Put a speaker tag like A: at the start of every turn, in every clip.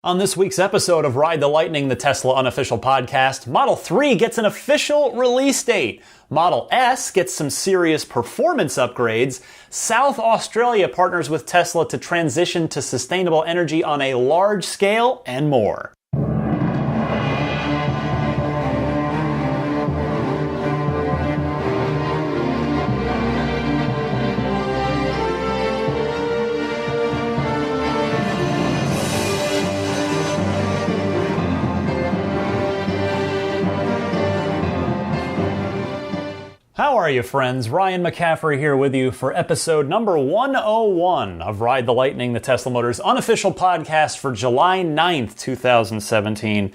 A: On this week's episode of Ride the Lightning, the Tesla unofficial podcast, Model 3 gets an official release date. Model S gets some serious performance upgrades. South Australia partners with Tesla to transition to sustainable energy on a large scale, and more. How are you, friends? Ryan McCaffrey here with you for episode number 101 of Ride the Lightning, the Tesla Motors unofficial podcast for July 9th, 2017.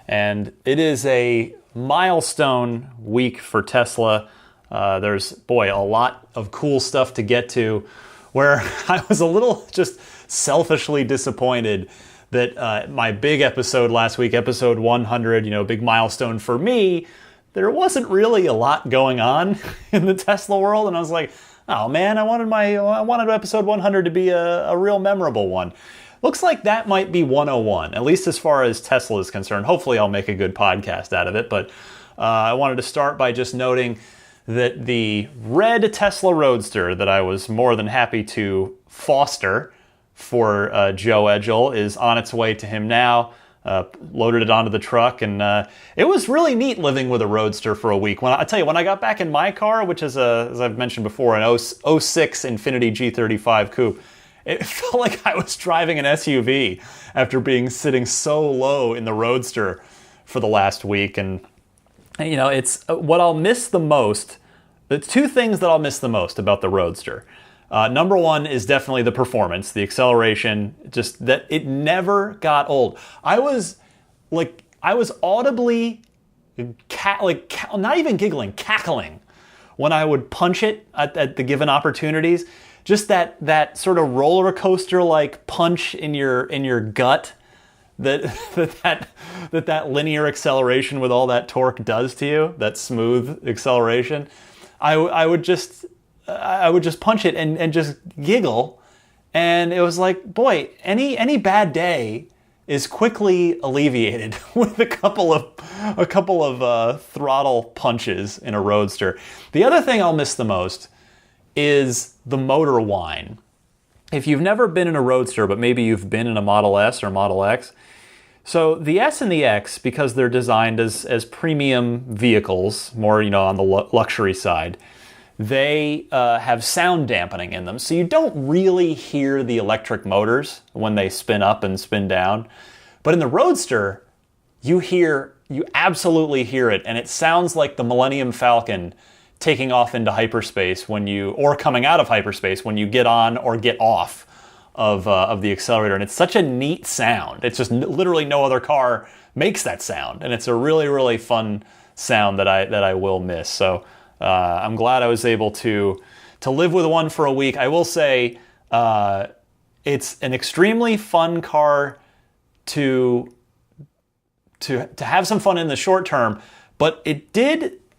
A: And it is a milestone week for Tesla. There's, a lot of cool stuff to get to, where I was a little just selfishly disappointed that my big episode last week, episode 100, big milestone for me, there wasn't really a lot going on in the Tesla world, and I was like, oh man, I wanted episode 100 to be a real memorable one. Looks like that might be 101, at least as far as Tesla is concerned. Hopefully I'll make a good podcast out of it, but I wanted to start by just noting that the red Tesla Roadster that I was more than happy to foster for Joe Edgell is on its way to him now. Loaded it onto the truck, and it was really neat living with a Roadster for a week. When I got back in my car, which is as I've mentioned before, an 06 Infiniti G35 Coupe, it felt like I was driving an SUV after being sitting so low in the Roadster for the last week. And it's what I'll miss the most. The two things that I'll miss the most about the Roadster. Number one is definitely the performance, the acceleration, just that it never got old. I was audibly, not even giggling, cackling when I would punch it at the given opportunities. Just that sort of roller coaster like punch in your gut that linear acceleration with all that torque does to you, that smooth acceleration. I would just punch it and just giggle, and it was like, boy, any bad day is quickly alleviated with a couple of throttle punches in a Roadster. The other thing I'll miss the most is the motor whine. If you've never been in a Roadster, but maybe you've been in a Model S or Model X, so the S and the X, because they're designed as premium vehicles, more on the luxury side, they have sound dampening in them, so you don't really hear the electric motors when they spin up and spin down. But in the Roadster, you absolutely hear it, and it sounds like the Millennium Falcon taking off into hyperspace or coming out of hyperspace when you get on or get off of the accelerator. And it's such a neat sound. It's just literally no other car makes that sound, and it's a really, really fun sound that I will miss. So I'm glad I was able to live with one for a week. I will say it's an extremely fun car to have some fun in the short term, but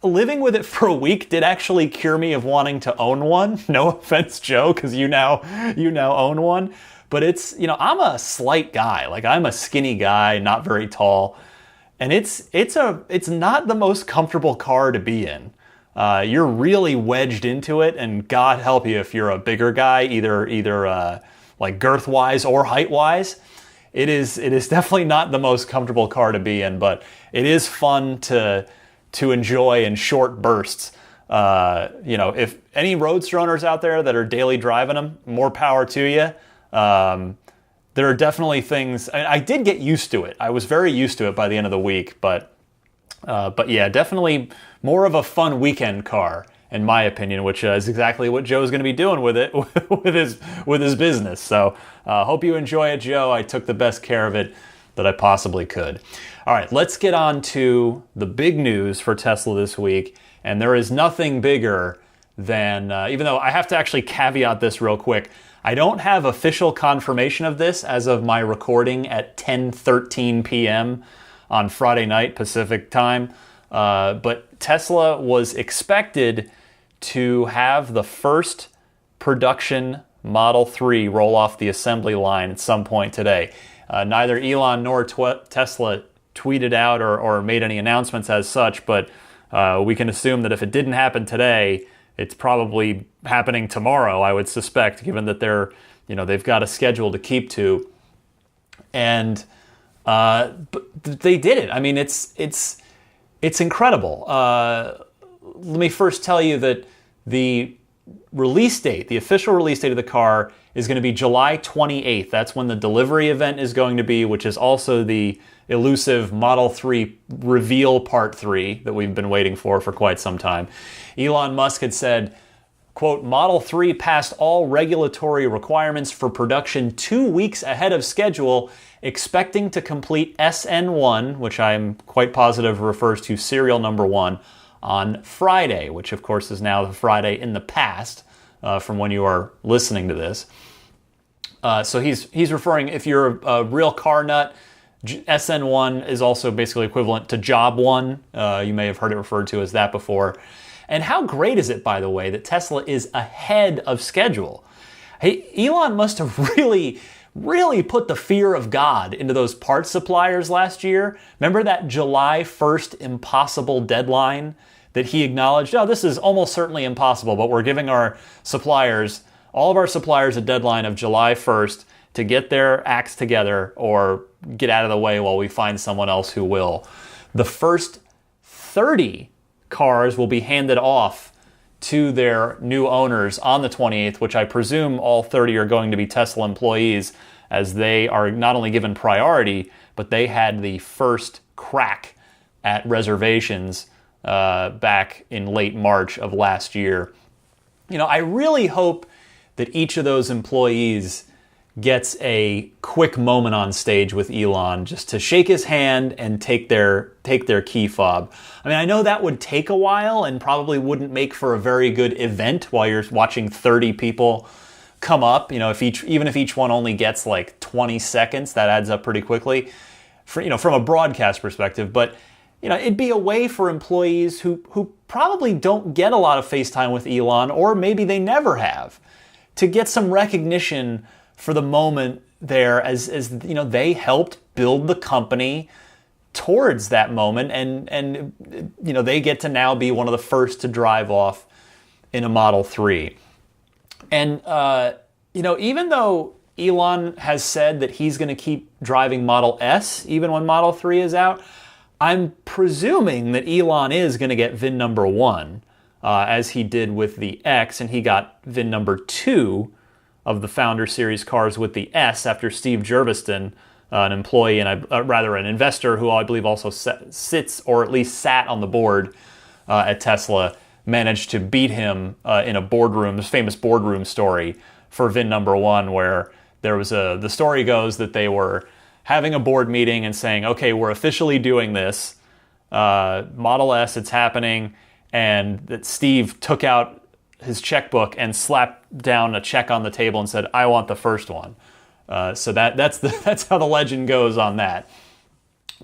A: living with it for a week did actually cure me of wanting to own one. No offense, Joe, because you now own one. But it's, I'm a slight guy. Like, I'm a skinny guy, not very tall, and it's not the most comfortable car to be in. You're really wedged into it, and God help you if you're a bigger guy, either like girth-wise or height-wise. It is definitely not the most comfortable car to be in, but it is fun to enjoy in short bursts. If any Roadster owners out there that are daily driving them, more power to you. There are definitely things. I did get used to it. I was very used to it by the end of the week, but yeah, definitely more of a fun weekend car, in my opinion, which is exactly what Joe's going to be doing with it, with his business. So hope you enjoy it, Joe. I took the best care of it that I possibly could. All right, let's get on to the big news for Tesla this week. And there is nothing bigger than, even though I have to actually caveat this real quick, I don't have official confirmation of this as of my recording at 10:13 p.m. on Friday night Pacific time. But Tesla was expected to have the first production Model 3 roll off the assembly line at some point today. Neither Elon nor Tesla tweeted out or made any announcements as such, but we can assume that if it didn't happen today, it's probably happening tomorrow, I would suspect, given that they've got a schedule to keep to. And but they did it. I mean, it's incredible. Let me first tell you that the release date, the official release date of the car, is going to be July 28th. That's when the delivery event is going to be, which is also the elusive Model 3 reveal Part 3 that we've been waiting for quite some time. Elon Musk had said, quote, Model 3 passed all regulatory requirements for production 2 weeks ahead of schedule, expecting to complete SN1, which I'm quite positive refers to serial number 1, on Friday, which of course is now the Friday in the past from when you are listening to this. So he's referring, if you're a real car nut, SN1 is also basically equivalent to Job 1. You may have heard it referred to as that before. And how great is it, by the way, that Tesla is ahead of schedule? Hey, Elon must have really put the fear of God into those parts suppliers last year. Remember that July 1st impossible deadline that he acknowledged, oh, this is almost certainly impossible, but we're giving all of our suppliers a deadline of July 1st to get their acts together or get out of the way while we find someone else who will. The first 30 cars will be handed off to their new owners on the 28th, which I presume all 30 are going to be Tesla employees, as they are not only given priority, but they had the first crack at reservations back in late March of last year. I really hope that each of those employees gets a quick moment on stage with Elon just to shake his hand and take their key fob. I mean, I know that would take a while and probably wouldn't make for a very good event while you're watching 30 people come up. Even if each one only gets like 20 seconds, that adds up pretty quickly from a broadcast perspective. But it'd be a way for employees who probably don't get a lot of FaceTime with Elon, or maybe they never have, to get some recognition for the moment there, as they helped build the company towards that moment, and they get to now be one of the first to drive off in a Model 3. And even though Elon has said that he's going to keep driving Model S even when Model 3 is out, I'm presuming that Elon is going to get VIN number 1, as he did with the X, and he got VIN number 2 of the Founder Series cars with the S after Steve Jerviston, an employee and an investor who I believe also sits or at least sat on the board at Tesla, managed to beat him in a boardroom, this famous boardroom story for VIN number 1, where there was the story goes that they were having a board meeting and saying, okay, we're officially doing this, Model S, it's happening, and that Steve took out his checkbook and slapped down a check on the table and said, I want the first one. So that's how the legend goes on that.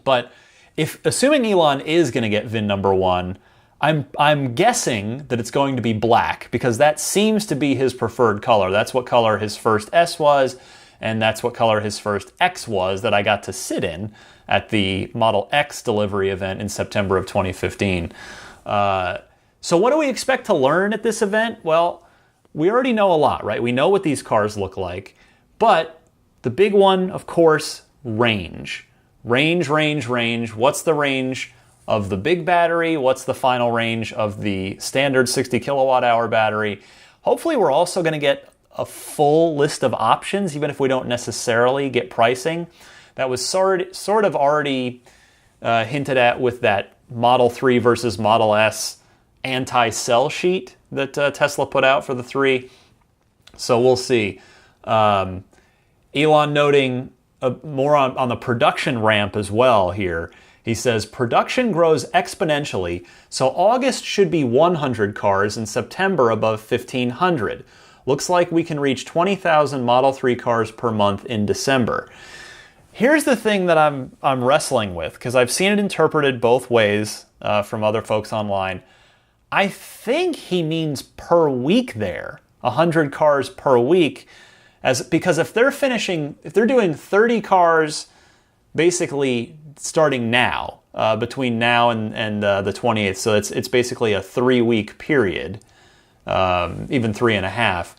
A: But assuming Elon is going to get VIN number 1, I'm guessing that it's going to be black, because that seems to be his preferred color. That's what color his first S was, and that's what color his first X was that I got to sit in at the Model X delivery event in September of 2015. So what do we expect to learn at this event? Well, we already know a lot, right? We know what these cars look like, but the big one, of course, range. Range. What's the range of the big battery? What's the final range of the standard 60 kilowatt hour battery? Hopefully we're also going to get a full list of options, even if we don't necessarily get pricing. That was sort of already hinted at with that Model 3 versus Model S anti-sell sheet that Tesla put out for the 3. So we'll see. Elon noting more on the production ramp as well here. He says, production grows exponentially, so August should be 100 cars and September above 1,500. Looks like we can reach 20,000 Model 3 cars per month in December. Here's the thing that I'm wrestling with, because I've seen it interpreted both ways from other folks online. I think he means per week there, 100 cars per week, Because if they're doing 30 cars basically starting now, between now and the 28th, so it's basically a 3-week period, even 3.5.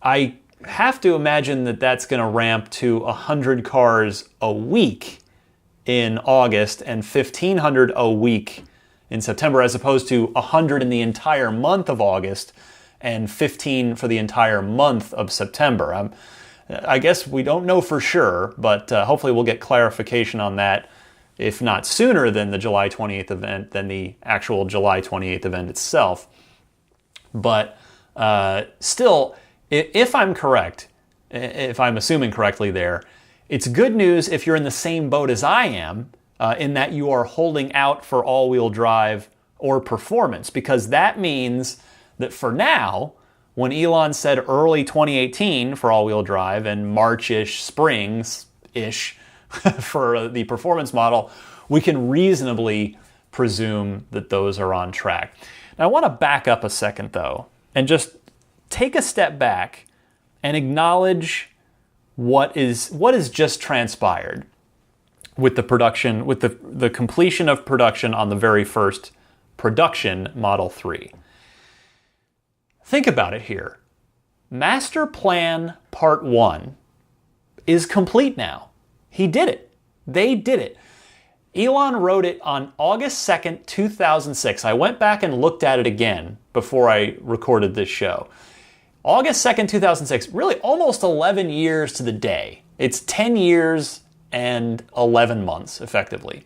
A: I have to imagine that that's going to ramp to 100 cars a week in August and 1,500 a week in September, as opposed to 100 in the entire month of August and 15 for the entire month of September. I guess we don't know for sure, but hopefully we'll get clarification on that, if not sooner than the July 28th event, than the actual July 28th event itself. But still, if I'm correct, if I'm assuming correctly there, it's good news if you're in the same boat as I am, in that you are holding out for all-wheel drive or performance, because that means that for now, when Elon said early 2018 for all-wheel drive and March-ish, springs-ish for the performance model, we can reasonably presume that those are on track. Now, I want to back up a second, though, and just take a step back and acknowledge what is just transpired with the production, with the completion of production on the very first production Model 3. Think about it here. Master Plan Part 1 is complete now. He did it. They did it. Elon wrote it on August 2nd, 2006. I went back and looked at it again before I recorded this show. August 2nd, 2006, really almost 11 years to the day. It's 10 years and 11 months, effectively.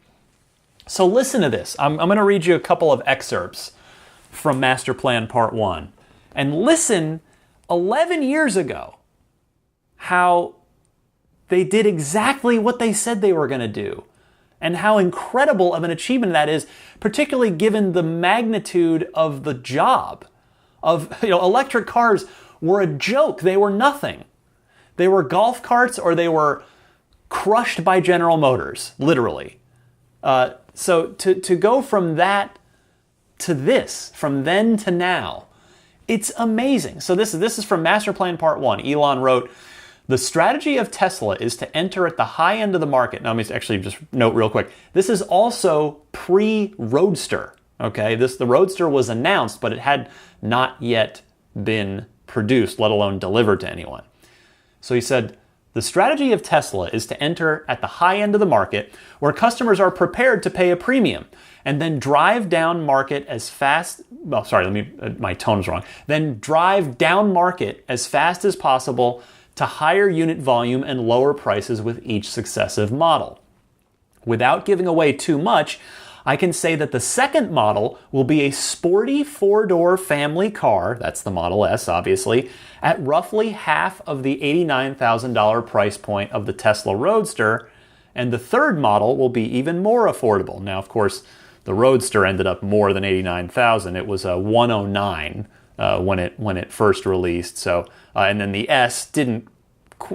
A: So listen to this. I'm going to read you a couple of excerpts from Master Plan Part 1. And listen, 11 years ago, how they did exactly what they said they were going to do. And how incredible of an achievement that is, particularly given the magnitude of the job. Electric cars were a joke. They were nothing. They were golf carts, or they were crushed by General Motors, literally. So to go from that to this, from then to now, it's amazing. So this is from Master Plan Part 1. Elon wrote, "The strategy of Tesla is to enter at the high end of the market." Now, let me actually just note real quick. This is also pre-Roadster. Okay, the Roadster was announced, but it had not yet been produced, let alone delivered to anyone. So he said, "The strategy of Tesla is to enter at the high end of the market, where customers are prepared to pay a premium, and then drive down market as fast." Well, sorry, my tone's wrong. Then drive down market as fast as possible to higher unit volume and lower prices with each successive model. Without giving away too much, I can say that the second model will be a sporty 4-door family car, that's the Model S obviously, at roughly half of the $89,000 price point of the Tesla Roadster, and the third model will be even more affordable. Now, of course, the Roadster ended up more than $89,000. It was a $109 when it first released. So, and then the S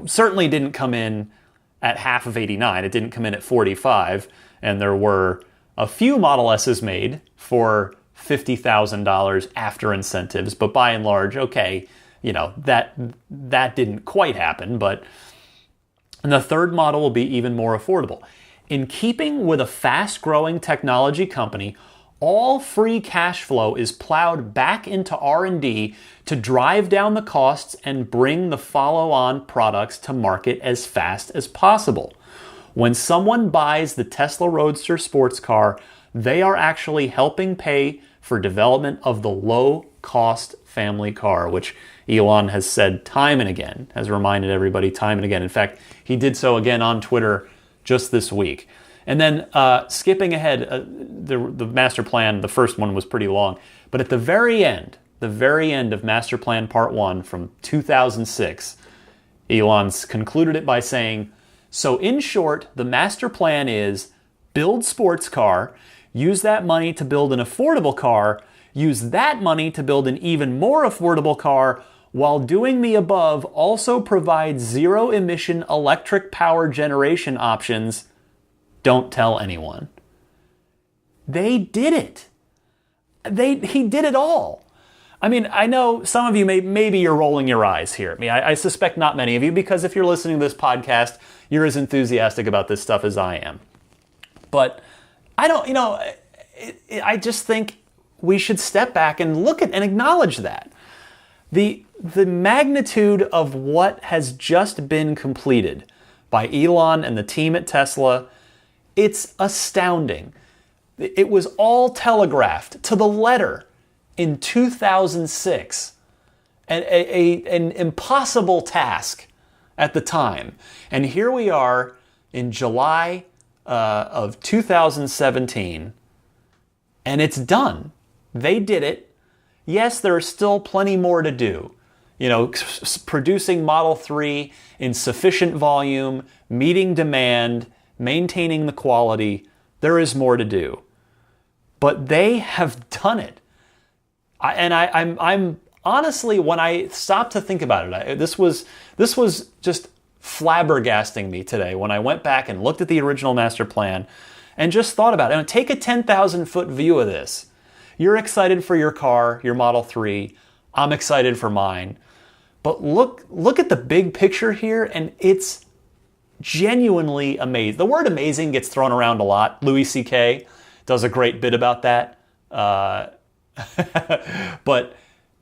A: certainly didn't come in at half of 89. It didn't come in at 45, and there were a few Model S's made for $50,000 after incentives, but by and large, okay, that didn't quite happen, and the third model will be even more affordable. In keeping with a fast-growing technology company, all free cash flow is plowed back into R&D to drive down the costs and bring the follow-on products to market as fast as possible. When someone buys the Tesla Roadster sports car, they are actually helping pay for development of the low-cost family car, which Elon has said time and again, has reminded everybody time and again. In fact, he did so again on Twitter just this week. And then skipping ahead, the master plan, the first one was pretty long, but at the very end of Master Plan Part 1 from 2006, Elon's concluded it by saying, "So in short, the master plan is build sports car, use that money to build an affordable car, use that money to build an even more affordable car, while doing the above also provide zero-emission electric power generation options. Don't tell anyone." They did it. He did it all. I mean, I know some of you maybe you're rolling your eyes here at me. I suspect not many of you, because if you're listening to this podcast, you're as enthusiastic about this stuff as I am. But I don't, I just think we should step back and look at and acknowledge that. The magnitude of what has just been completed by Elon and the team at Tesla, it's astounding. It was all telegraphed to the letter in 2006, an impossible task at the time. And here we are in July of 2017, and it's done. They did it. Yes, there is still plenty more to do. Producing Model 3 in sufficient volume, meeting demand, maintaining the quality. There is more to do. But they have done it. I'm honestly, when I stopped to think about it, this was just flabbergasting me today when I went back and looked at the original master plan and just thought about it. And take a 10,000 foot view of this. You're excited for your car, your Model 3. I'm excited for mine. But look at the big picture here, and it's genuinely amazing. The word amazing gets thrown around a lot. Louis C.K. does a great bit about that. But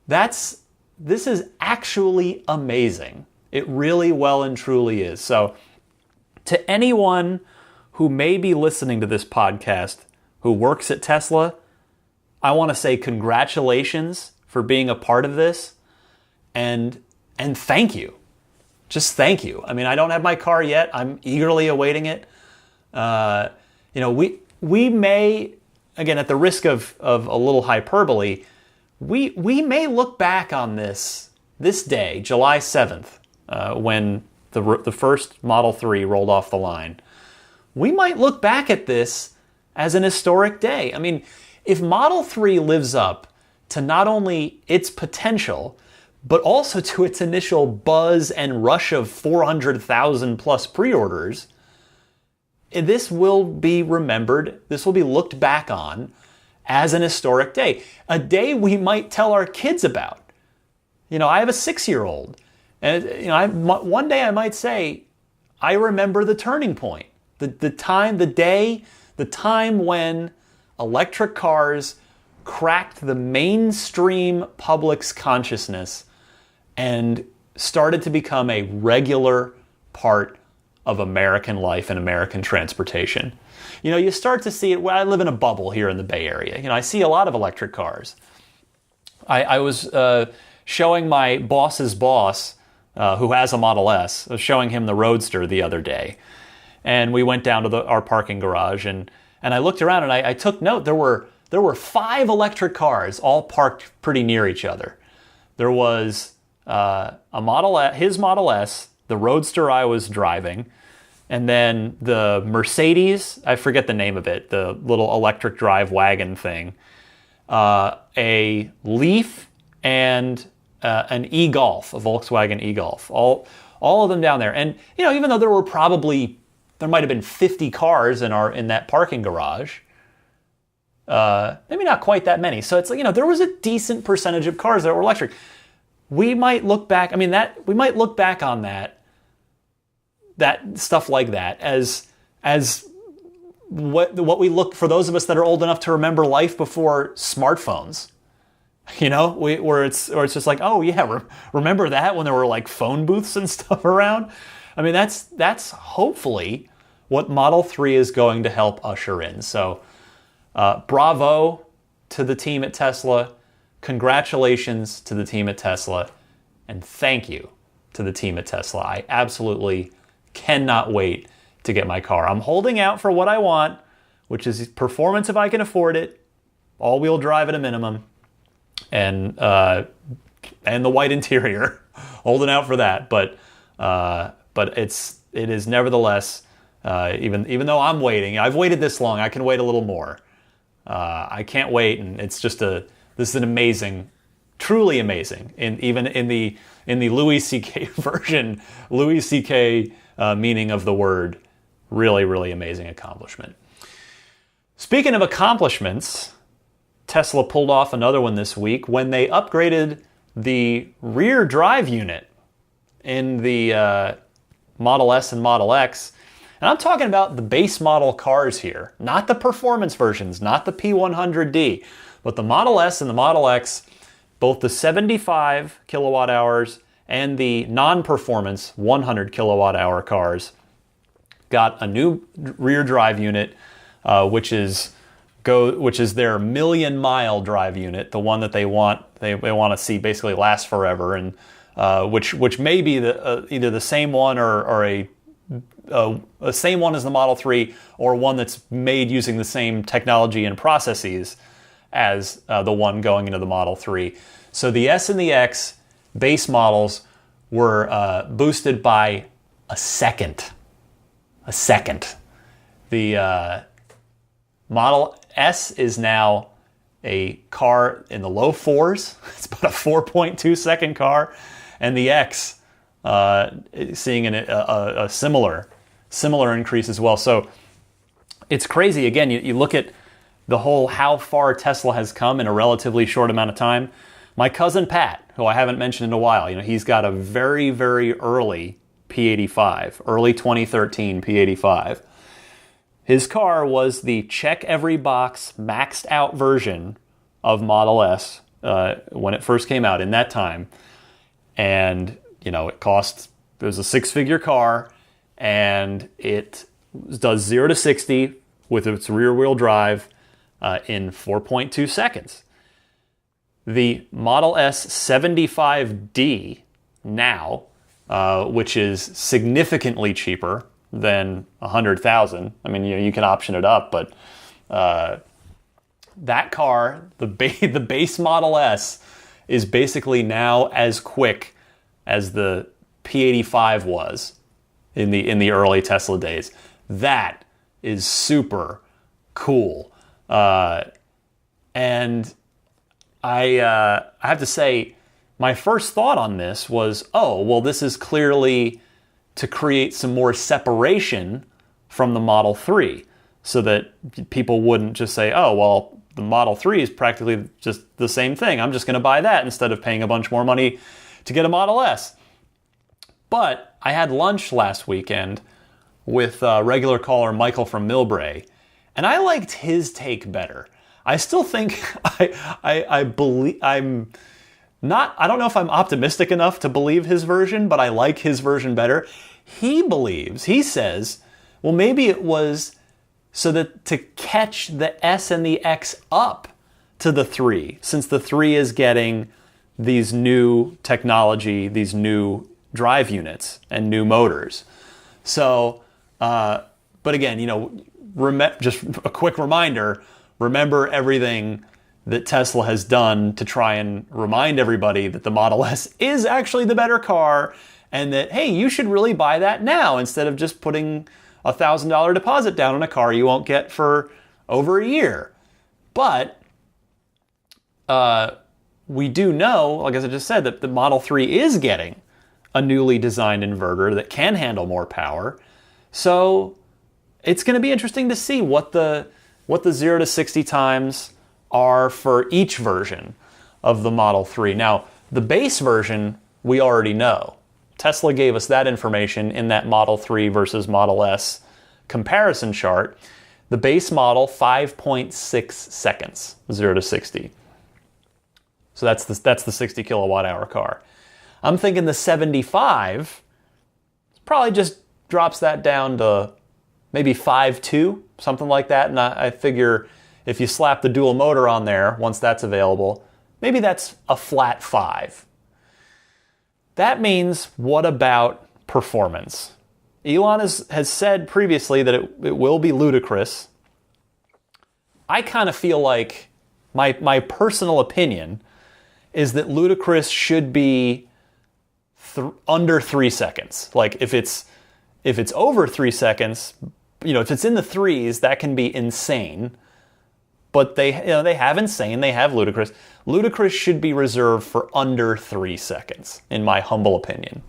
A: this is actually amazing. It really well and truly is. So to anyone who may be listening to this podcast who works at Tesla, I want to say congratulations for being a part of this, and thank you. Just thank you. I mean, I don't have my car yet. I'm eagerly awaiting it. We may, again, at the risk of a little hyperbole, we may look back on this day, July 7th, when the first Model 3 rolled off the line. We might look back at this as an historic day. I mean, if Model 3 lives up to not only its potential, but also to its initial buzz and rush of 400,000 plus pre-orders, this will be remembered, this will be looked back on as an historic day. A day we might tell our kids about. I have a 6-year-old, and one day I might say, I remember the turning point, the time when electric cars cracked the mainstream public's consciousness and started to become a regular part of American life and American transportation. You start to see it. Well, I live in a bubble here in the Bay Area. I see a lot of electric cars. I was showing my boss's boss, who has a Model S, I was showing him the Roadster the other day. And we went down to our parking garage, and I looked around and I took note. There were 5 electric cars all parked pretty near each other. There was his Model S, the Roadster I was driving, and then the Mercedes, I forget the name of it, the little electric drive wagon thing, a Leaf, and an e-Golf, a Volkswagen e-Golf, all of them down there. And even though there might have been 50 cars in that parking garage, maybe not quite that many. So it's there was a decent percentage of cars that were electric. We might look back. We might look back on that stuff like that as what we look for those of us that are old enough to remember life before smartphones. Where it's just like, oh yeah, remember that when there were like phone booths and stuff around. That's hopefully what Model 3 is going to help usher in. So, bravo to the team at Tesla. Congratulations to the team at Tesla. And thank you to the team at Tesla. I absolutely cannot wait to get my car. I'm holding out for what I want, which is performance if I can afford it, all-wheel drive at a minimum, and the white interior. Holding out for that, but it is nevertheless, even though I'm waiting, I've waited this long, I can wait a little more. I can't wait, and it's just this is an amazing, truly amazing, and even in the Louis C.K. version, Louis C.K. Meaning of the word, really, really amazing accomplishment. Speaking of accomplishments, Tesla pulled off another one this week when they upgraded the rear drive unit in the Model S and Model X. And I'm talking about the base model cars here, not the performance versions, not the P100D, but the Model S and the Model X, both the 75 kilowatt hours and the non-performance 100 kilowatt hour cars got a new rear drive unit, which is their million-mile drive unit, the one that they want to see basically last forever, and which may be either the same one or a same one as the Model 3, or one that's made using the same technology and processes as the one going into the Model 3. So the S and the X base models were boosted by a second. The Model S is now a car in the low fours. It's about a 4.2 second car. And the X seeing a similar increase as well. So it's crazy. Again, you look at the whole how far Tesla has come in a relatively short amount of time. My cousin Pat, who I haven't mentioned in a while, he's got a very, very early P85, early 2013 P85. His car was the check every box maxed out version of Model S when it first came out in that time. And, it was a six-figure car, and it does 0 to 60 with its rear-wheel drive in 4.2 seconds. The Model S 75D now, which is significantly cheaper than $100,000. I mean, you can option it up, but that car, the base Model S, is basically now as quick as the P85 was in the early Tesla days. That is super cool, and I have to say, my first thought on this was, this is clearly to create some more separation from the Model 3, so that people wouldn't just say, the Model 3 is practically just the same thing. I'm just going to buy that instead of paying a bunch more money to get a Model S. But I had lunch last weekend with regular caller Michael from Millbrae, and I liked his take better. I still think I don't know if I'm optimistic enough to believe his version, but I like his version better. He says, well, maybe it was so that to catch the S and the X up to the 3, since the 3 is getting these new technology, these new drive units and new motors. So, but again, just a quick reminder, remember everything that Tesla has done to try and remind everybody that the Model S is actually the better car, and that, hey, you should really buy that now instead of just putting a $1,000 deposit down on a car you won't get for over a year. But we do know, like as I just said, that the Model 3 is getting a newly designed inverter that can handle more power. So it's going to be interesting to see what the 0 to 60 times are for each version of the Model 3. Now, the base version, we already know. Tesla gave us that information in that Model 3 versus Model S comparison chart. The base model, 5.6 seconds, 0 to 60. So that's the 60 kilowatt hour car. I'm thinking the 75 probably just drops that down to maybe 5.2, something like that. And I figure if you slap the dual motor on there, once that's available, maybe that's a flat 5. That means, what about performance? Elon has said previously that it will be ludicrous. I kind of feel like my personal opinion is that ludicrous should be under 3 seconds. Like if it's over 3 seconds, if it's in the threes, that can be insane. But they have insane, they have ludicrous. Ludicrous should be reserved for under 3 seconds, in my humble opinion.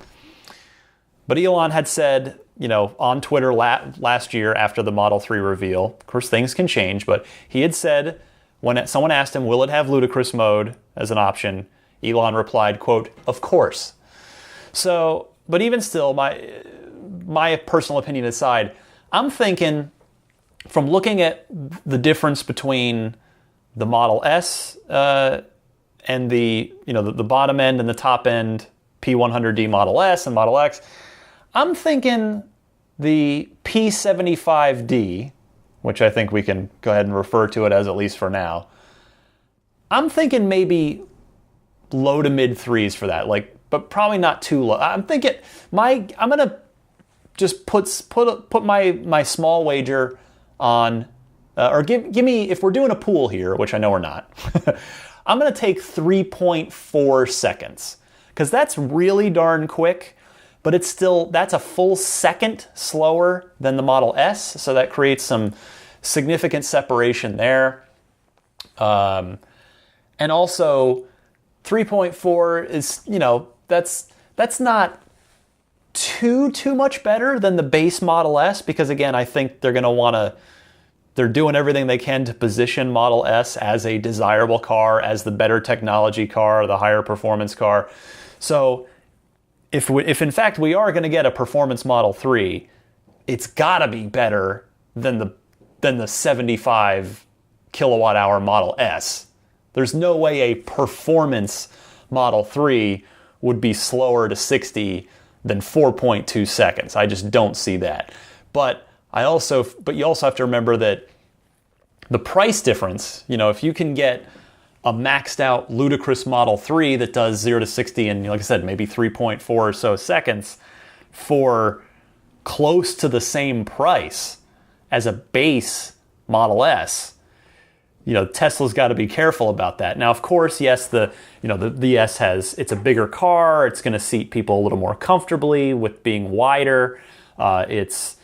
A: But Elon had said, on Twitter last year after the Model 3 reveal, of course things can change, but he had said when someone asked him, will it have ludicrous mode as an option, Elon replied, quote, of course. So, but even still, my personal opinion aside, I'm thinking, from looking at the difference between the Model S and the bottom end and the top end P100D Model S and Model X, I'm thinking the P75D, which I think we can go ahead and refer to it as, at least for now, I'm thinking maybe low to mid threes for that, but probably not too low. I'm thinking I'm gonna just put my small wager on, or give me, if we're doing a pool here, which I know we're not, I'm gonna take 3.4 seconds, because that's really darn quick, but that's a full second slower than the Model S, so that creates some significant separation there. And also 3.4 is, that's not too much better than the base Model S, because again, I think they're doing everything they can to position Model S as a desirable car, as the better technology car, the higher performance car. So if in fact we are going to get a performance Model 3, it's got to be better than the 75 kilowatt hour Model S. There's no way a performance Model 3 would be slower to 60 than 4.2 seconds. I just don't see that. But you also have to remember that the price difference, if you can get a maxed out ludicrous Model 3 that does 0 to 60 in, like I said, maybe 3.4 or so seconds for close to the same price as a base Model S, Tesla's got to be careful about that. Now, of course, yes, the S it's a bigger car. It's going to seat people a little more comfortably with being wider. It's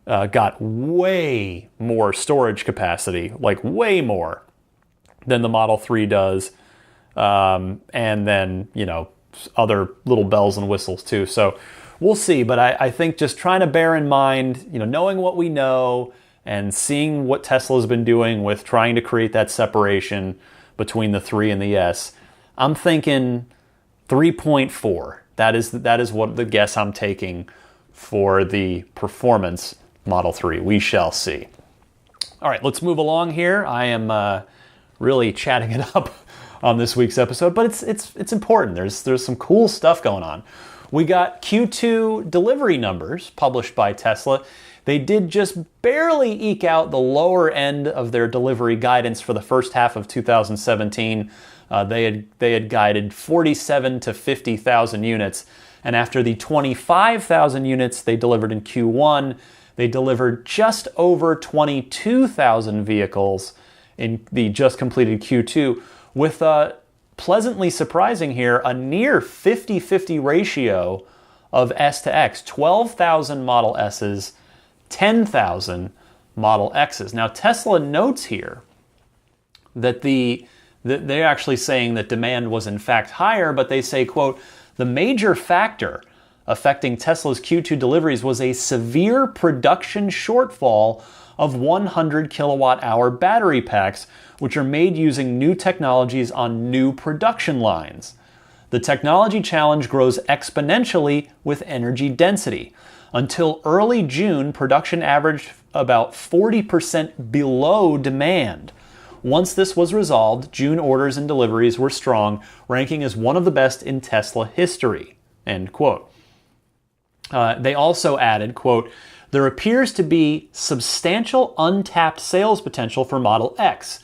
A: got way more storage capacity, way more than the Model 3 does. And then, other little bells and whistles too. So we'll see. But I think just trying to bear in mind, knowing what we know and seeing what Tesla's been doing with trying to create that separation between the 3 and the S, I'm thinking 3.4. That is what the guess I'm taking for the performance Model 3. We shall see. All right, let's move along here. I am really chatting it up on this week's episode, but it's important. There's some cool stuff going on. We got Q2 delivery numbers published by Tesla. They did just barely eke out the lower end of their delivery guidance for the first half of 2017. They had guided 47 to 50,000 units, and after the 25,000 units they delivered in Q1, they delivered just over 22,000 vehicles in the just completed Q2, with pleasantly surprising here, a near 50-50 ratio of S to X, 12,000 Model S's, 10,000 Model X's. Now, Tesla notes here that they're actually saying that demand was in fact higher, but they say, quote, the major factor affecting Tesla's Q2 deliveries was a severe production shortfall of 100 kilowatt hour battery packs, which are made using new technologies on new production lines. The technology challenge grows exponentially with energy density. Until early June, production averaged about 40% below demand. Once this was resolved, June orders and deliveries were strong, ranking as one of the best in Tesla history, end quote. They also added, quote, there appears to be substantial untapped sales potential for Model X.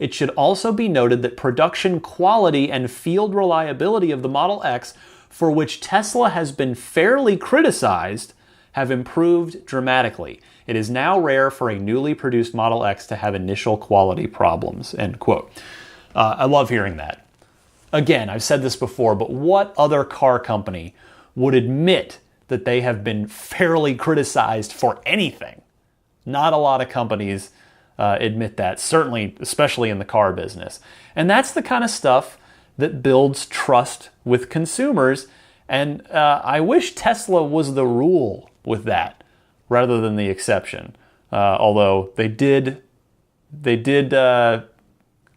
A: It should also be noted that production quality and field reliability of the Model X, for which Tesla has been fairly criticized, have improved dramatically. It is now rare for a newly produced Model X to have initial quality problems, end quote. I love hearing that. Again, I've said this before, but what other car company would admit that they have been fairly criticized for anything? Not a lot of companies admit that, certainly, especially in the car business. And that's the kind of stuff that builds trust with consumers. And I wish Tesla was the rule with that rather than the exception. Although they did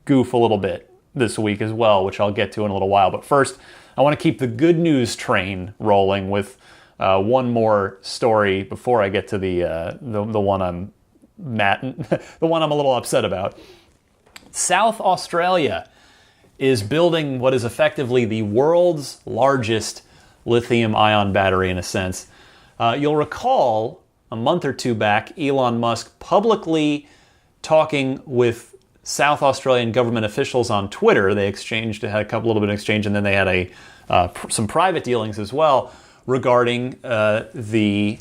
A: goof a little bit this week as well, which I'll get to in a little while. But first, I want to keep the good news train rolling with one more story before I get to the one I'm the one I'm a little upset about. South Australia is building what is effectively the world's largest lithium-ion battery in a sense. You'll recall a month or two back, Elon Musk publicly talking with South Australian government officials on Twitter. They had a little bit of exchange, and then they had some private dealings as well regarding the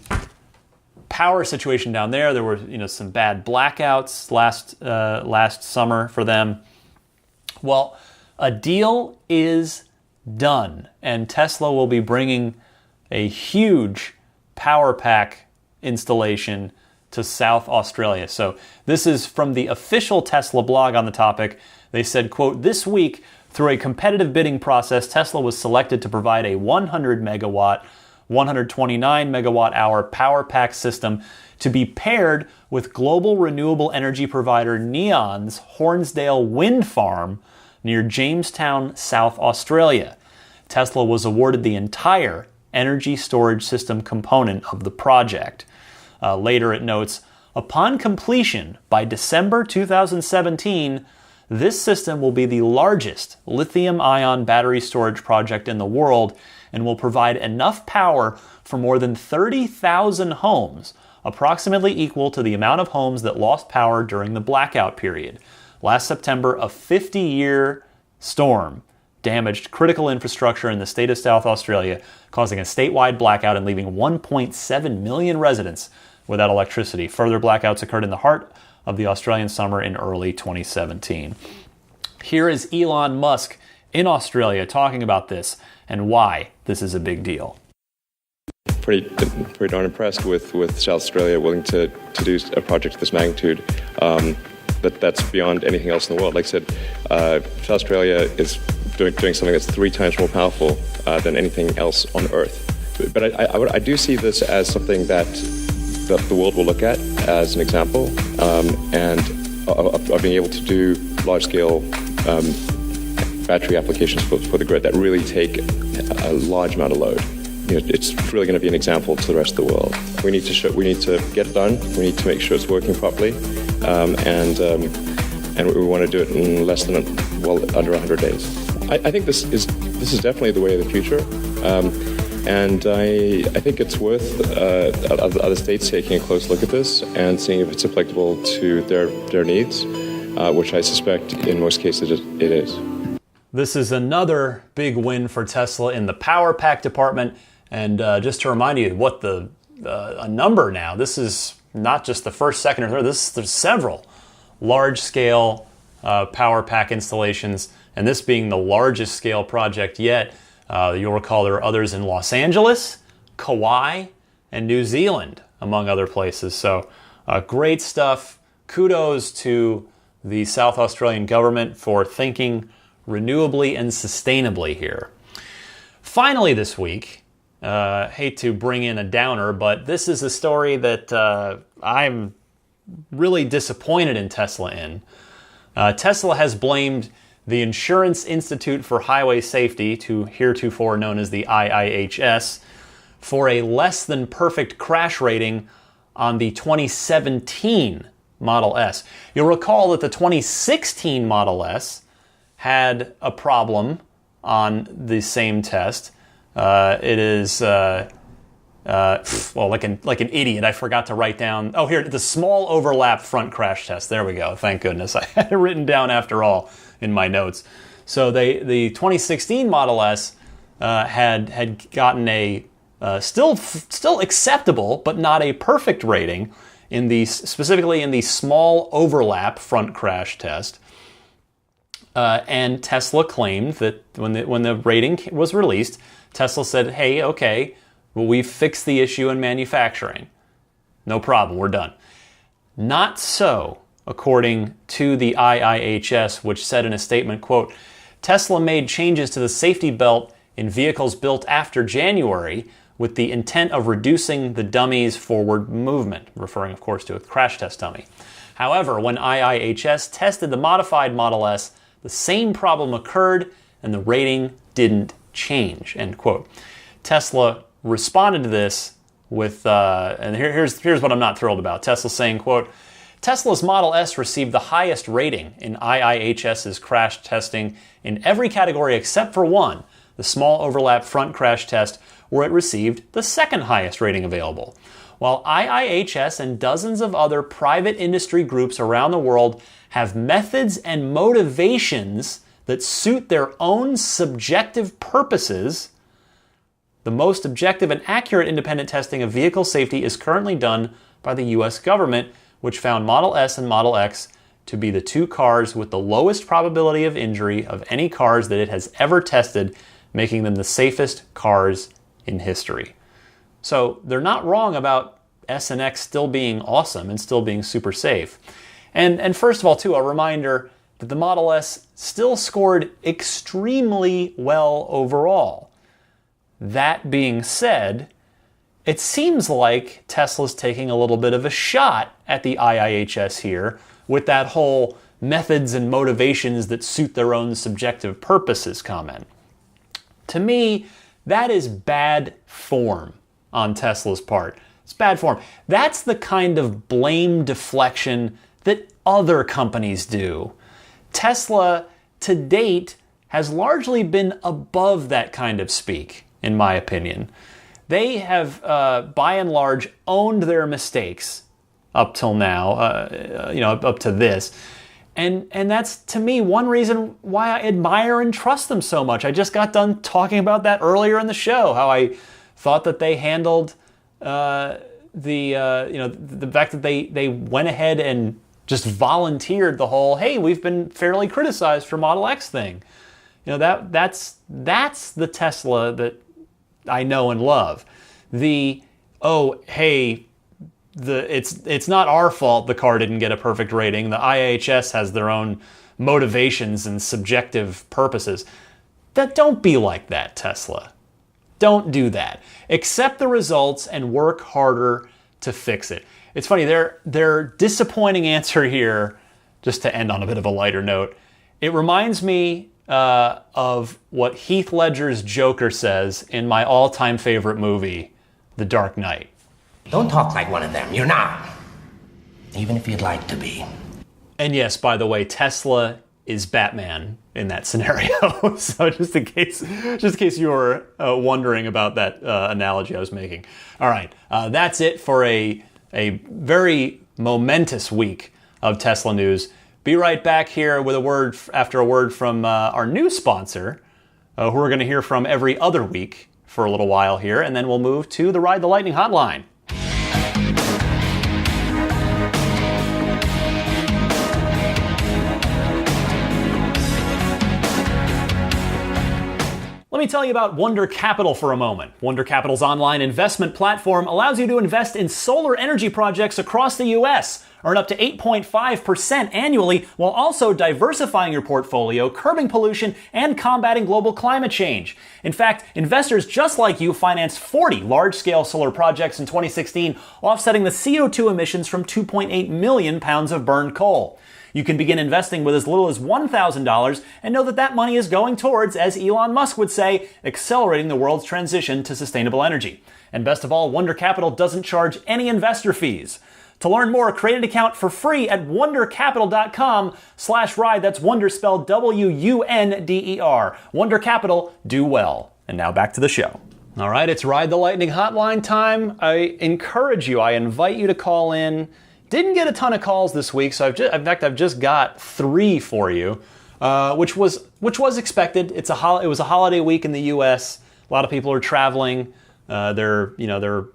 A: power situation down there. There were some bad blackouts last summer for them. Well, a deal is done, and Tesla will be bringing a huge power pack installation to South Australia. So this is from the official Tesla blog on the topic. They said, quote, "This week, through a competitive bidding process, Tesla was selected to provide a 100 megawatt, 129 megawatt hour power pack system to be paired with global renewable energy provider Neon's Hornsdale Wind Farm near Jamestown, South Australia. Tesla was awarded the entire energy storage system component of the project." Later it notes, "Upon completion by December 2017, this system will be the largest lithium-ion battery storage project in the world and will provide enough power for more than 30,000 homes, approximately equal to the amount of homes that lost power during the blackout period. Last September, a 50-year storm damaged critical infrastructure in the state of South Australia, causing a statewide blackout and leaving 1.7 million residents without electricity. Further blackouts occurred in the heart of the Australian summer in early 2017. Here is Elon Musk in Australia talking about this and why this is a big deal.
B: Pretty darn impressed with South Australia willing to do a project of this magnitude. That's beyond anything else in the world. Like I said, South Australia is doing something that's 3 times more powerful than anything else on Earth. But I do see this as something that the world will look at as an example, and of being able to do large-scale battery applications for the grid that really take a large amount of load. It's really going to be an example to the rest of the world. We need to get it done. We need to make sure it's working properly, and we want to do it in under 100 days. I think this is definitely the way of the future. And I think it's worth other states taking a close look at this and seeing if it's applicable to their needs, which I suspect in most cases it is.
A: This is another big win for Tesla in the power pack department. And just to remind you what a number now, this is not just the first, second, or third. There's several large-scale power pack installations, and this being the largest scale project yet. You'll recall there are others in Los Angeles, Kauai, and New Zealand, among other places. So great stuff. Kudos to the South Australian government for thinking renewably and sustainably here. Finally this week, hate to bring in a downer, but this is a story that I'm really disappointed in Tesla in. Tesla has blamed the Insurance Institute for Highway Safety, heretofore known as the IIHS, for a less than perfect crash rating on the 2017 Model S. You'll recall that the 2016 Model S had a problem on the same test. It is, like an idiot, I forgot to write down, the small overlap front crash test. There we go, thank goodness. I had it written down after all in my notes. So the 2016 Model S had gotten a still acceptable, but not a perfect rating specifically in the small overlap front crash test. And Tesla claimed that when the rating was released, Tesla said, "Hey, okay, well, we've fixed the issue in manufacturing. No problem, we're done." Not so, according to the IIHS, which said in a statement, quote, "Tesla made changes to the safety belt in vehicles built after January with the intent of reducing the dummy's forward movement," referring, of course, to a crash test dummy. However, when IIHS tested the modified Model S, the same problem occurred and the rating didn't change, end quote. Tesla responded to this with, and here's what I'm not thrilled about. Tesla saying, quote, Tesla's Model S received the highest rating in IIHS's crash testing in every category except for one, the small overlap front crash test, where it received the second highest rating available. While IIHS and dozens of other private industry groups around the world have methods and motivations that suit their own subjective purposes, the most objective and accurate independent testing of vehicle safety is currently done by the US government, which found Model S and Model X to be the two cars with the lowest probability of injury of any cars that it has ever tested, making them the safest cars in history. So they're not wrong about S and X still being awesome and still being super safe. And first of all, too, a reminder that the Model S still scored extremely well overall. That being said, it seems like Tesla's taking a little bit of a shot at the IIHS here with that whole methods and motivations that suit their own subjective purposes comment. To me, that is bad form on Tesla's part. It's bad form. That's the kind of blame deflection that other companies do. Tesla, to date, has largely been above that kind of speak, in my opinion. They have, by and large, owned their mistakes up till now, up to this. And that's, to me, one reason why I admire and trust them so much. I just got done talking about that earlier in the show, how I thought that they handled the fact that they went ahead and just volunteered the whole, hey, we've been fairly criticized for Model X thing. That's the Tesla that I know and love. It's not our fault the car didn't get a perfect rating. The IIHS has their own motivations and subjective purposes. Don't be like that, Tesla. Don't do that. Accept the results and work harder to fix it. It's funny, their disappointing answer here, just to end on a bit of a lighter note, it reminds me of what Heath Ledger's Joker says in my all-time favorite movie, The Dark Knight.
C: Don't talk like one of them. You're not. Even if you'd like to be.
A: And yes, by the way, Tesla is Batman in that scenario. So just in case you were wondering about that analogy I was making. All right, that's it for a very momentous week of Tesla news. Be right back here with a word from our new sponsor, who we're going to hear from every other week for a little while here, and then we'll move to the Ride the Lightning hotline. Let me tell you about Wonder Capital for a moment. Wonder Capital's online investment platform allows you to invest in solar energy projects across the U.S., earn up to 8.5% annually, while also diversifying your portfolio, curbing pollution, and combating global climate change. In fact, investors just like you financed 40 large-scale solar projects in 2016, offsetting the CO2 emissions from 2.8 million pounds of burned coal. You can begin investing with as little as $1,000 and know that money is going towards, as Elon Musk would say, accelerating the world's transition to sustainable energy. And best of all, Wonder Capital doesn't charge any investor fees. To learn more, create an account for free at wondercapital.com/ride. That's Wonder spelled WUNDER. Wonder Capital, do well. And now back to the show. All right, it's Ride the Lightning hotline time. I invite you to call in. Didn't get a ton of calls this week, so I've just got 3 for you, which was expected. It was a holiday week in the U.S. A lot of people are traveling. They're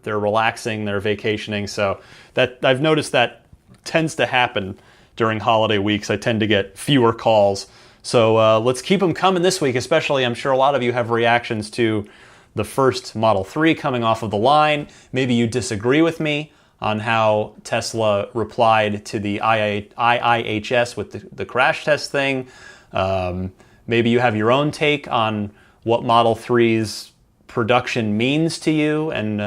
A: relaxing, they're vacationing. So that I've noticed that tends to happen during holiday weeks. I tend to get fewer calls. So let's keep them coming this week. Especially, I'm sure a lot of you have reactions to the first Model 3 coming off of the line. Maybe you disagree with me on how Tesla replied to the IIHS with the crash test thing. Maybe you have your own take on what Model 3's production means to you, and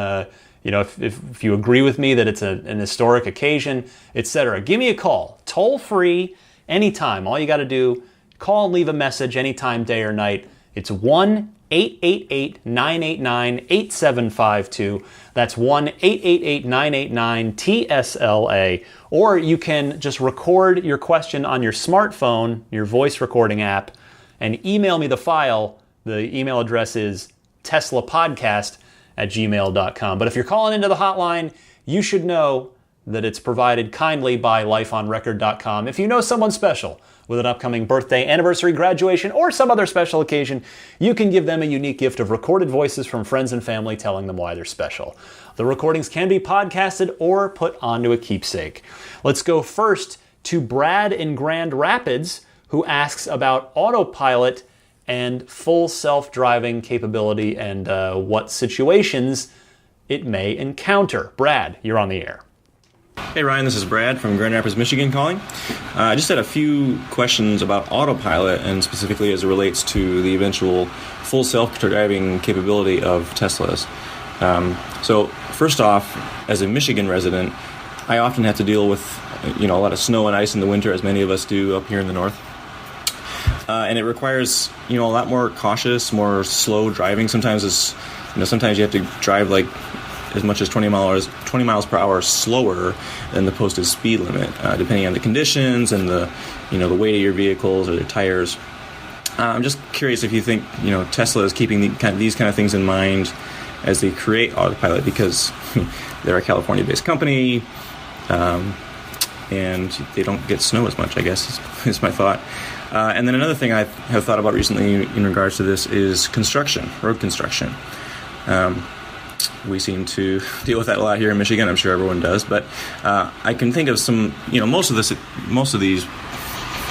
A: if you agree with me that it's an historic occasion, etc. Give me a call, toll free, anytime. All you got to do, call and leave a message anytime, day or night. It's 1-888-989-8752. That's 1-888-989-TSLA. Or you can just record your question on your smartphone, your voice recording app, and email me the file. The email address is teslapodcast@gmail.com. But if you're calling into the hotline, you should know that it's provided kindly by lifeonrecord.com. If you know someone special with an upcoming birthday, anniversary, graduation, or some other special occasion, you can give them a unique gift of recorded voices from friends and family telling them why they're special. The recordings can be podcasted or put onto a keepsake. Let's go first to Brad in Grand Rapids, who asks about autopilot and full self-driving capability and what situations it may encounter. Brad, you're on the air.
D: Hey Ryan, this is Brad from Grand Rapids, Michigan calling. I just had a few questions about autopilot and specifically as it relates to the eventual full self-driving capability of Teslas. So first off, as a Michigan resident, I often have to deal with a lot of snow and ice in the winter, as many of us do up here in the north. And it requires a lot more cautious, more slow driving. Sometimes sometimes you have to drive like as much as 20 miles per hour slower than the posted speed limit, depending on the conditions and the weight of your vehicles or the tires. I'm just curious if you think Tesla is keeping these kind of things in mind as they create autopilot, because they're a California-based company and they don't get snow as much, I guess is my thought. And then another thing I have thought about recently in regards to this is road construction. We seem to deal with that a lot here in Michigan. I'm sure everyone does, but I can think of some. Most of these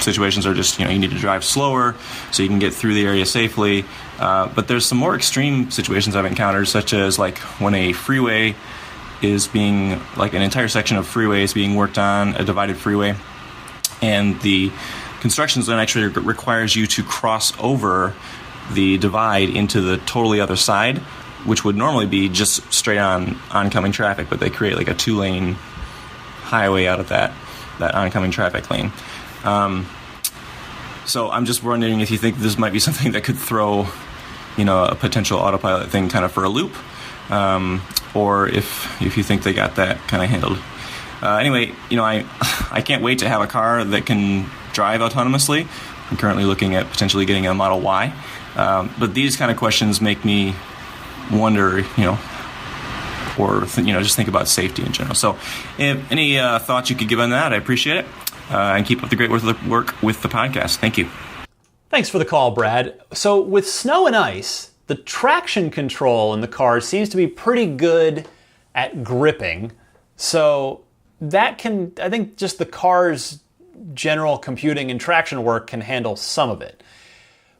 D: situations are just you need to drive slower so you can get through the area safely. But there's some more extreme situations I've encountered, such as like when a freeway is being an entire section of freeway is being worked on, a divided freeway, and the construction zone actually requires you to cross over the divide into the totally other side, which would normally be just straight on oncoming traffic, but they create like a 2-lane highway out of that oncoming traffic lane. So I'm just wondering if you think this might be something that could throw, a potential autopilot thing kind of for a loop, or if you think they got that kind of handled. Anyway, I can't wait to have a car that can drive autonomously. I'm currently looking at potentially getting a Model Y, but these kind of questions make me wonder, just think about safety in general. So, if any thoughts you could give on that, I appreciate it. And keep up the great work with the podcast. Thank you.
A: Thanks for the call, Brad. So, with snow and ice, the traction control in the car seems to be pretty good at gripping. So, I think just the car's general computing and traction work can handle some of it.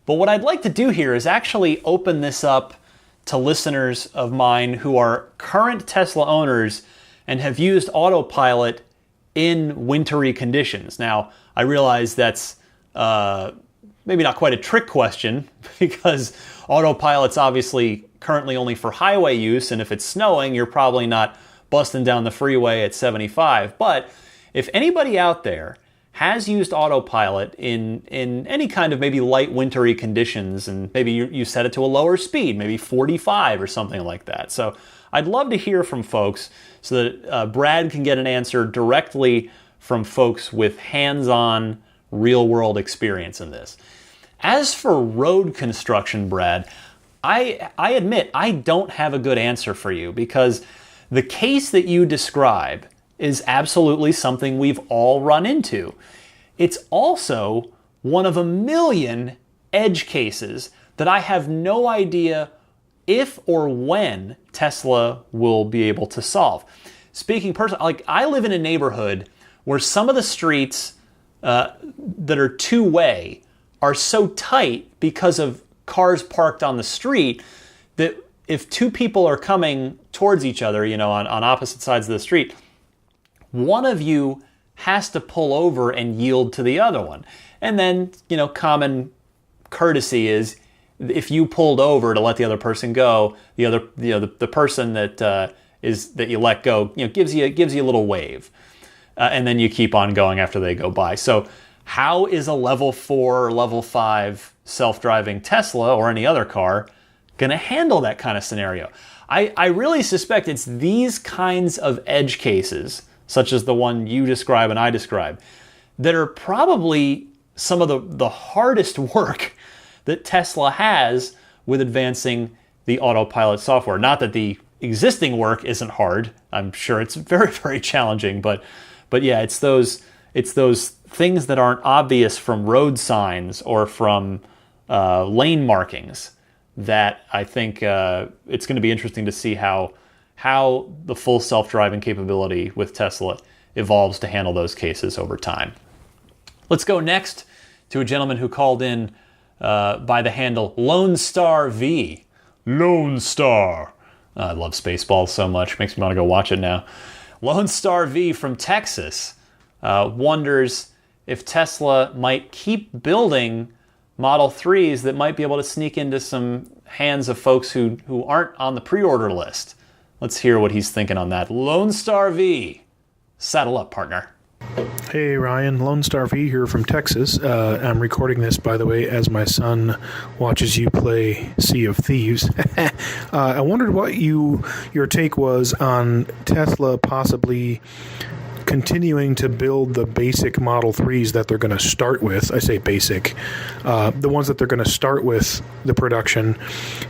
A: But what I'd like to do here is actually open this up to listeners of mine who are current Tesla owners and have used autopilot in wintry conditions. Now, I realize that's maybe not quite a trick question because autopilot's obviously currently only for highway use, and if it's snowing, you're probably not busting down the freeway at 75. But if anybody out there has used autopilot in any kind of maybe light wintry conditions, and maybe you set it to a lower speed, maybe 45 or something like that. So I'd love to hear from folks so that Brad can get an answer directly from folks with hands-on, real-world experience in this. As for road construction, Brad, I admit I don't have a good answer for you, because the case that you describe is absolutely something we've all run into. It's also one of a million edge cases that I have no idea if or when Tesla will be able to solve. Speaking personally, I live in a neighborhood where some of the streets that are two-way are so tight because of cars parked on the street that if two people are coming towards each other, on opposite sides of the street, one of you has to pull over and yield to the other one. And then, common courtesy is if you pulled over to let the other person go, the person that is that you let go, gives you a little wave, and then you keep on going after they go by. So how is a level 4 or level 5 self-driving Tesla or any other car going to handle that kind of scenario? I really suspect it's these kinds of edge cases, such as the one you describe and I describe, that are probably some of the hardest work that Tesla has with advancing the autopilot software. Not that the existing work isn't hard. I'm sure it's very, very challenging, but yeah, it's those things that aren't obvious from road signs or from lane markings that I think it's going to be interesting to see how the full self-driving capability with Tesla evolves to handle those cases over time. Let's go next to a gentleman who called in by the handle Lone Star V. Lone Star. I love Spaceballs so much. Makes me want to go watch it now. Lone Star V from Texas wonders if Tesla might keep building Model 3s that might be able to sneak into some hands of folks who aren't on the pre-order list. Let's hear what he's thinking on that. Lone Star V. Saddle up, partner.
E: Hey Ryan, Lone Star V here from Texas. I'm recording this, by the way, as my son watches you play Sea of Thieves. I wondered what your take was on Tesla possibly continuing to build the basic Model 3s that they're going to start with. I say basic. The ones that they're going to start with the production.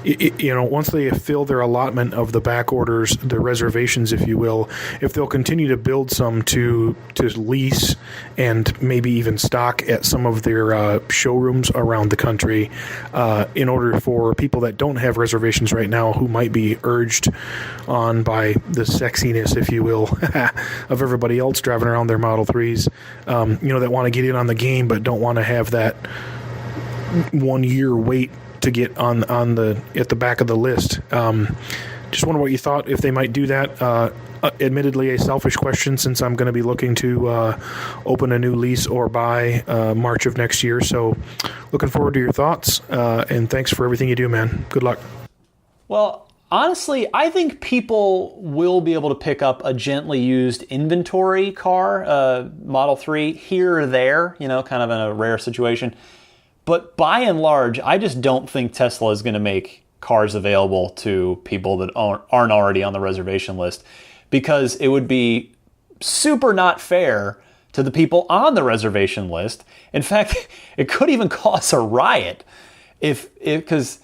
E: Once they fill their allotment of the back orders, the reservations, if you will, if they'll continue to build some to lease and maybe even stock at some of their showrooms around the country in order for people that don't have reservations right now who might be urged on by the sexiness, if you will, of everybody else driving around their Model 3s, that want to get in on the game but don't want to have that 1 year wait to get at the back of the list. Just wonder what you thought if they might do that. Admittedly, a selfish question since I'm going to be looking to open a new lease or buy March of next year. So looking forward to your thoughts, and thanks for everything you do, man. Good luck.
A: Well, honestly, I think people will be able to pick up a gently used inventory car, Model 3, here or there, kind of in a rare situation. But by and large, I just don't think Tesla is going to make cars available to people that aren't already on the reservation list, because it would be super not fair to the people on the reservation list. In fact, it could even cause a riot because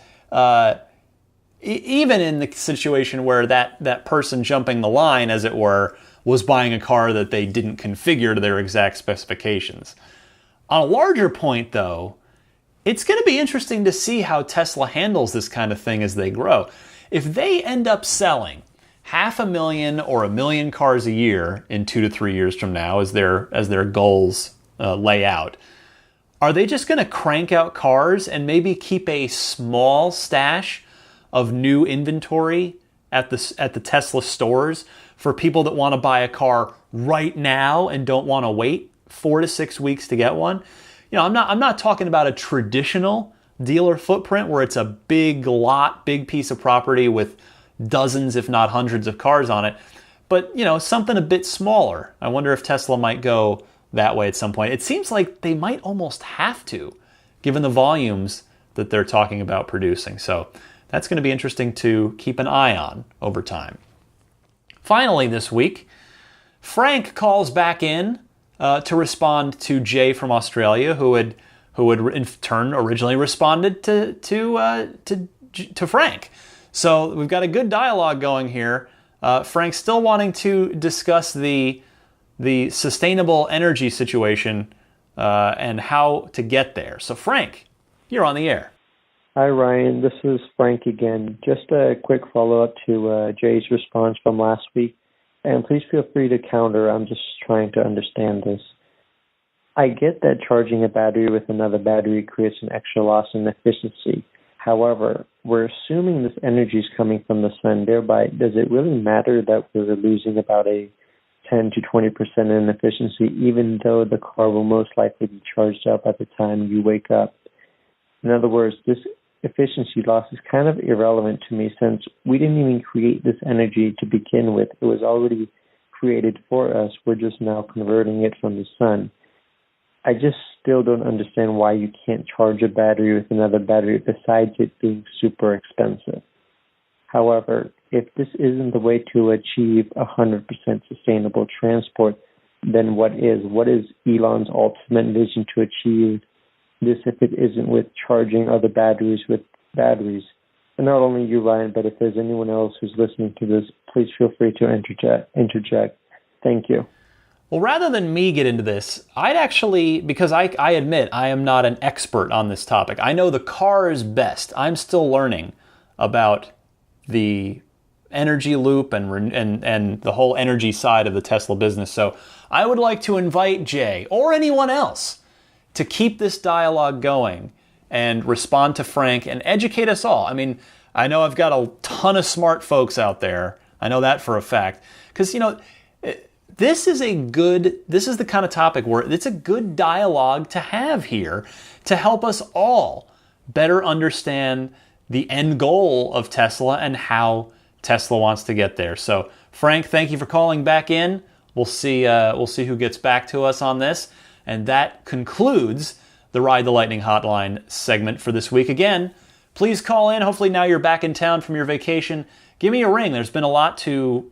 A: even in the situation where that person jumping the line, as it were, was buying a car that they didn't configure to their exact specifications. On a larger point, though, it's going to be interesting to see how Tesla handles this kind of thing as they grow. If they end up selling 500,000 or 1 million cars a year in 2 to 3 years from now, as their goals lay out, are they just going to crank out cars and maybe keep a small stash of new inventory at the Tesla stores for people that want to buy a car right now and don't want to wait 4 to 6 weeks to get one? I'm not talking about a traditional dealer footprint where it's a big lot, big piece of property with dozens, if not hundreds of cars on it, but something a bit smaller. I wonder if Tesla might go that way at some point. It seems like they might almost have to, given the volumes that they're talking about producing. So that's going to be interesting to keep an eye on over time. Finally this week, Frank calls back in to respond to Jay from Australia, who had in turn originally responded to Frank. So we've got a good dialogue going here. Frank's still wanting to discuss the sustainable energy situation and how to get there. So Frank, you're on the air.
F: Hi, Ryan. This is Frank again. Just a quick follow-up to Jay's response from last week. And please feel free to counter. I'm just trying to understand this. I get that charging a battery with another battery creates an extra loss in efficiency. However, we're assuming this energy is coming from the sun. Thereby, does it really matter that we're losing about a 10 to 20% in efficiency, even though the car will most likely be charged up at the time you wake up? In other words, this efficiency loss is kind of irrelevant to me since we didn't even create this energy to begin with. It was already created for us. We're just now converting it from the sun. I just still don't understand why you can't charge a battery with another battery besides it being super expensive. However, if this isn't the way to achieve 100% sustainable transport, then what is? What is Elon's ultimate vision to achieve this if it isn't with charging other batteries with batteries? And not only you, Ryan, but if there's anyone else who's listening to this, please feel free to interject. Thank you.
A: Well, rather than me get into this, I'd actually, because I admit I am not an expert on this topic. I know the cars best. I'm still learning about the energy loop and the whole energy side of the Tesla business. So I would like to invite Jay or anyone else to keep this dialogue going and respond to Frank and educate us all. I mean, I know I've got a ton of smart folks out there. I know that for a fact. Because, this is the kind of topic where it's a good dialogue to have here to help us all better understand the end goal of Tesla and how Tesla wants to get there. So, Frank, thank you for calling back in. We'll see who gets back to us on this. And that concludes the Ride the Lightning Hotline segment for this week. Again, please call in. Hopefully now you're back in town from your vacation. Give me a ring. There's been a lot to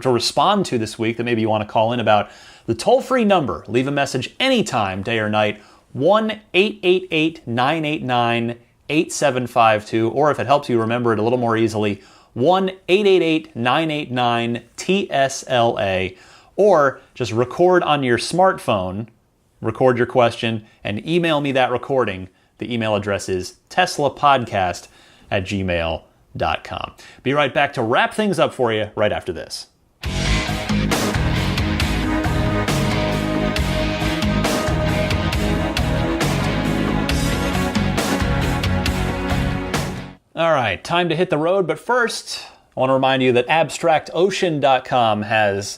A: respond to this week that maybe you want to call in about. The toll-free number, leave a message anytime, day or night, 1-888-989-8752, or if it helps you remember it a little more easily, 1-888-989-TSLA, or just record on your smartphone, record your question, and email me that recording. The email address is teslapodcast@gmail.com. Be right back to wrap things up for you right after this. All right, time to hit the road, but first, I want to remind you that AbstractOcean.com has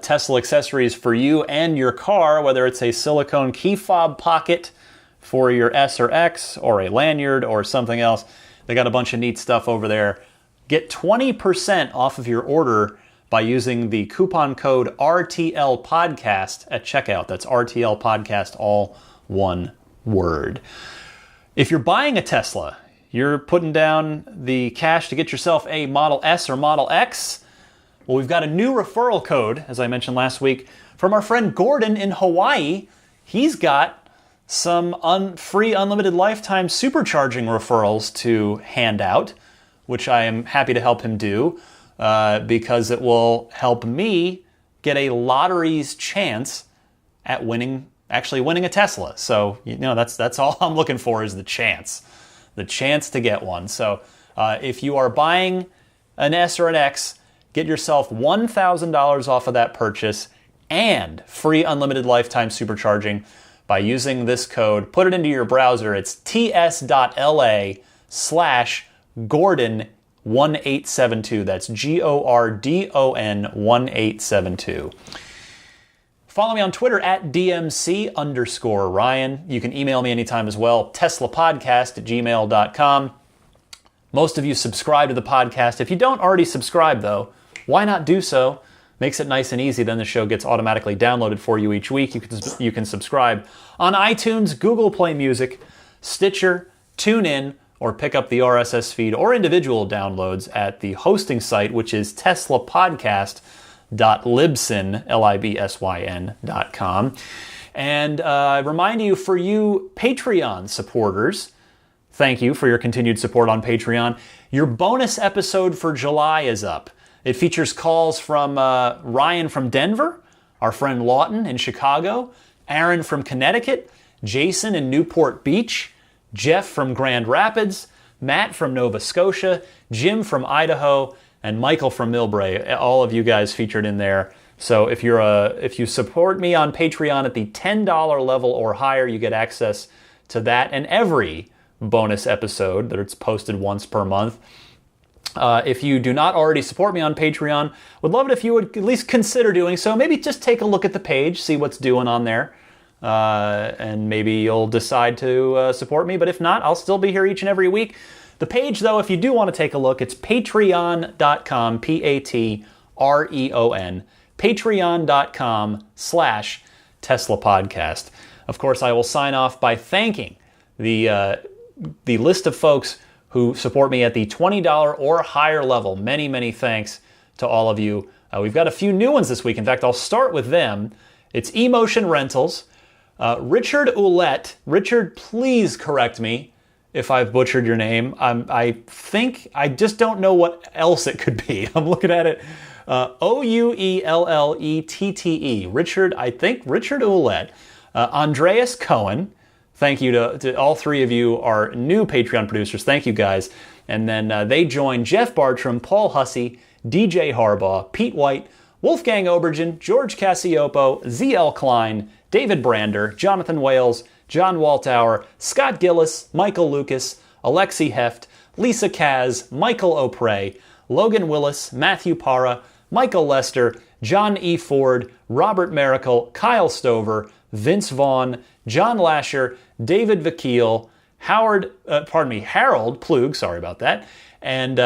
A: Tesla accessories for you and your car, whether it's a silicone key fob pocket for your S or X, or a lanyard, or something else. They got a bunch of neat stuff over there. Get 20% off of your order by using the coupon code RTL Podcast at checkout. That's RTL Podcast, all one word. If you're buying a Tesla, you're putting down the cash to get yourself a Model S or Model X. Well, we've got a new referral code, as I mentioned last week, from our friend Gordon in Hawaii. He's got some free unlimited lifetime supercharging referrals to hand out, which I am happy to help him do because it will help me get a lottery's chance at actually winning a Tesla. So, that's all I'm looking for is the chance to get one. So if you are buying an S or an X, get yourself $1,000 off of that purchase and free unlimited lifetime supercharging by using this code. Put it into your browser. It's ts.la/Gordon1872. That's GORDON1872. Follow me on Twitter at DMC_Ryan. You can email me anytime as well, teslapodcast@gmail.com. Most of you subscribe to the podcast. If you don't already subscribe, though, why not do so? Makes it nice and easy. Then the show gets automatically downloaded for you each week. You can subscribe on iTunes, Google Play Music, Stitcher, TuneIn, or pick up the RSS feed or individual downloads at the hosting site, which is teslapodcast.libsyn.com. And I remind you, for you Patreon supporters, thank you for your continued support on Patreon. Your bonus episode for July is up. It features calls from Ryan from Denver, our friend Lawton in Chicago, Aaron from Connecticut, Jason in Newport Beach, Jeff from Grand Rapids, Matt from Nova Scotia, Jim from Idaho, and Michael from Millbrae. All of you guys featured in there. So if you support me on Patreon at the $10 level or higher, you get access to that and every bonus episode that it's posted once per month. If you do not already support me on Patreon, would love it if you would at least consider doing so. Maybe just take a look at the page, see what's doing on there. and maybe you'll decide to support me. But if not, I'll still be here each and every week. The page, though, if you do want to take a look, it's patreon.com, Patreon, patreon.com/Tesla Podcast. Of course, I will sign off by thanking the list of folks who support me at the $20 or higher level. Many, many thanks to all of you. We've got a few new ones this week. In fact, I'll start with them. It's Emotion Rentals, Richard Ouellette. Richard, please correct me if I've butchered your name. I think, I just don't know what else it could be. I'm looking at it. Ouellette. Richard, I think Richard Ouellette. Andreas Cohen. Thank you to all three of you, our new Patreon producers. Thank you, guys. And then they join Jeff Bartram, Paul Hussey, DJ Harbaugh, Pete White, Wolfgang Obergen, George Cassiopo, ZL Klein, David Brander, Jonathan Wales, John Waltauer, Scott Gillis, Michael Lucas, Alexi Heft, Lisa Kaz, Michael O'Prey, Logan Willis, Matthew Para, Michael Lester, John E. Ford, Robert Miracle, Kyle Stover, Vince Vaughn, John Lasher, David Vakil, Harold Plug, sorry about that, and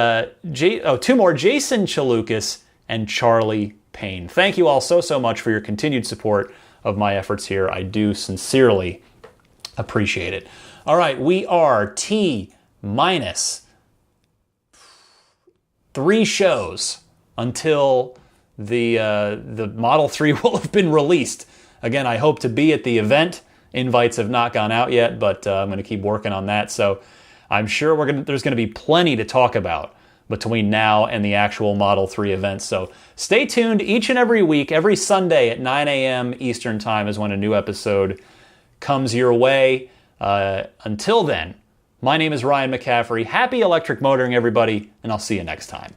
A: two more, Jason Chalukas and Charlie Payne. Thank you all so much for your continued support of my efforts here. I do sincerely appreciate it. All right, we are T-minus 3 shows until the Model 3 will have been released. Again, I hope to be at the event. Invites have not gone out yet, but I'm going to keep working on that. So I'm sure there's going to be plenty to talk about between now and the actual Model 3 event. So stay tuned each and every week. Every Sunday at 9 a.m. Eastern Time is when a new episode comes your way. Until then, my name is Ryan McCaffrey. Happy electric motoring, everybody, and I'll see you next time.